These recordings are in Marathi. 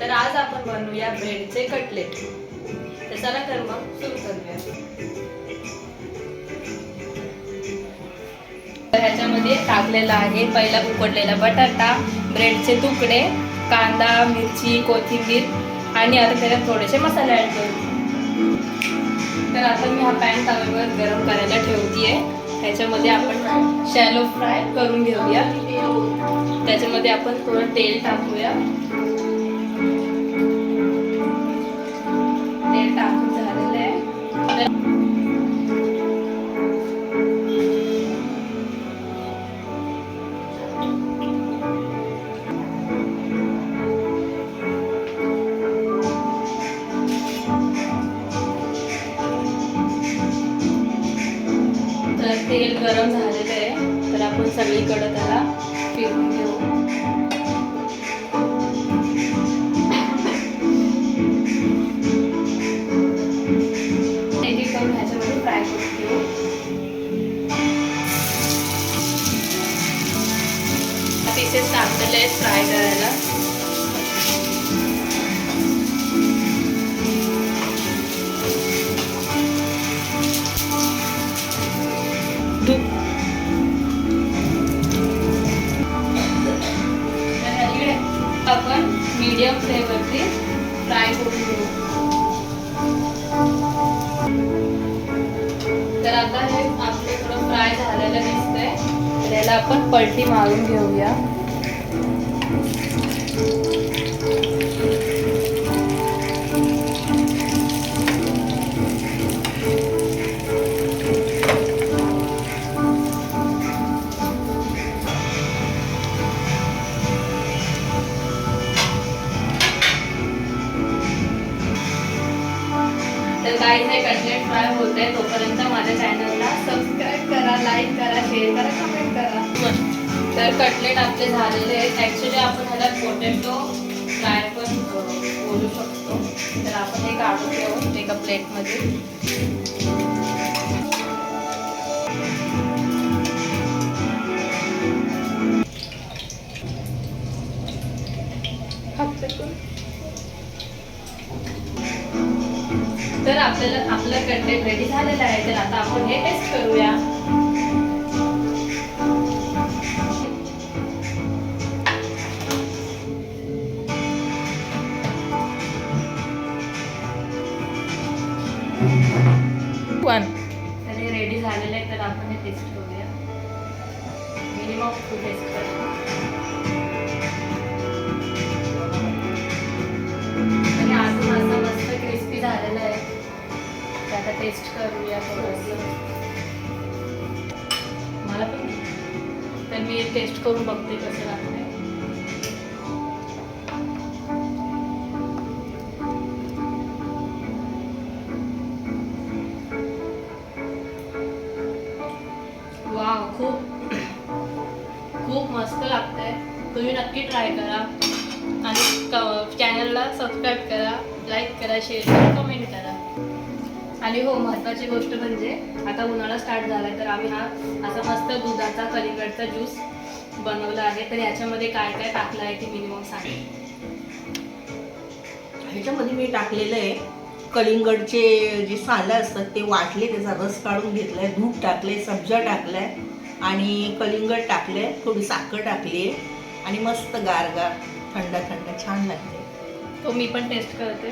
तर आज आपण बनवूया ब्रेडचे कटलेट. तर चला तर मग सुरू करूया. तर ह्याच्यामध्ये टाकलेला आहे पहिला उकडलेला बटाटा, ब्रेडचे तुकडे, कांदा, मिरची, कोथिंबीर आणि आता त्याच्यात थोडेसे मसाले ऍड करू. तर आता मी हा पॅन तव्यावर गरम करायला ठेवतीये. ह्याच्यामध्ये आपण शॅलो फ्राय करून घेऊया. त्याच्यामध्ये आपण थोडं तेल टाकूया. तेल टाकून झालेलं आहे. तर तेल गरम झालेलं आहे. तर आपण सगळीकडे त्याला फिरवून घेऊ. करून ह्याच्यामध्ये फ्राय करून घेऊ. पीसेस टाकलेले आहेत फ्राय करायला. आपण मीडियम फ्लेवरवरती फ्राय करून घेऊ. तर आता हे आपले थोडं फ्राय झालेलं दिसतंय. तर याला आपण पलटी मारून घेऊया. तर गाईज हे कटलेट फ्राय होते. तोपर्यंत माझ्या चॅनलला सबस्क्राईब करा, लाईक करा, शेअर करा, कमेंट करा. तर कटलेट आपले झालेले आहेत. ॲक्च्युली आपण ह्याला पोटॅटो फ्राय पण बोलू शकतो. तर आपण हे काढून घेऊ एका प्लेटमध्ये. तर आपलं कटलेट रेडी झालेलं आहे. तर आता आपण हे टेस्ट करूया. तर हे रेडी झालेलं आहे. तर आपण हे टेस्ट करूया. मिनिमम टेस्ट करूया. आणि अजून असं मस्त क्रिस्पी झालेलं आहे. तर आता टेस्ट करूया थोडंसं. मला पण तर मी टेस्ट करून बघते कसं लागतंय. वाव, खूप मस्त लागतंय. तुम्ही नक्की ट्राय करा आणि चॅनलला सबस्क्राईब करा, लाईक करा, शेअर करा, कमेंट करा. आणि हो, महत्त्वाची गोष्ट म्हणजे आता उन्हाळा स्टार्ट झाला आहे. तर आम्ही हा असा मस्त दुधाचा कलिंगडचा ज्यूस बनवला आहे. तर ह्याच्यामध्ये काय काय टाकलं आहे ते मिनिमम सांगेल. ह्याच्यामध्ये मी टाकलेलं आहे कलिंगडचे जे सालं असतात ते वाटले, त्याचा रस काढून घेतलाय, दूध टाकले, सब्जा टाकलाय आणि कलिंगड टाकले, थोडी साखर टाकली आहे आणि मस्त गारगार थंड थंड छान लागते. तो मी पण टेस्ट करते.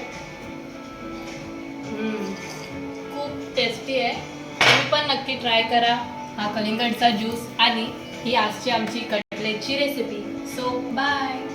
खूप टेस्टी आहे. तुम्ही पण नक्की ट्राय करा हा कलिंगडचा ज्यूस. आणि ही आजची आमची कटलेटची रेसिपी. So bye.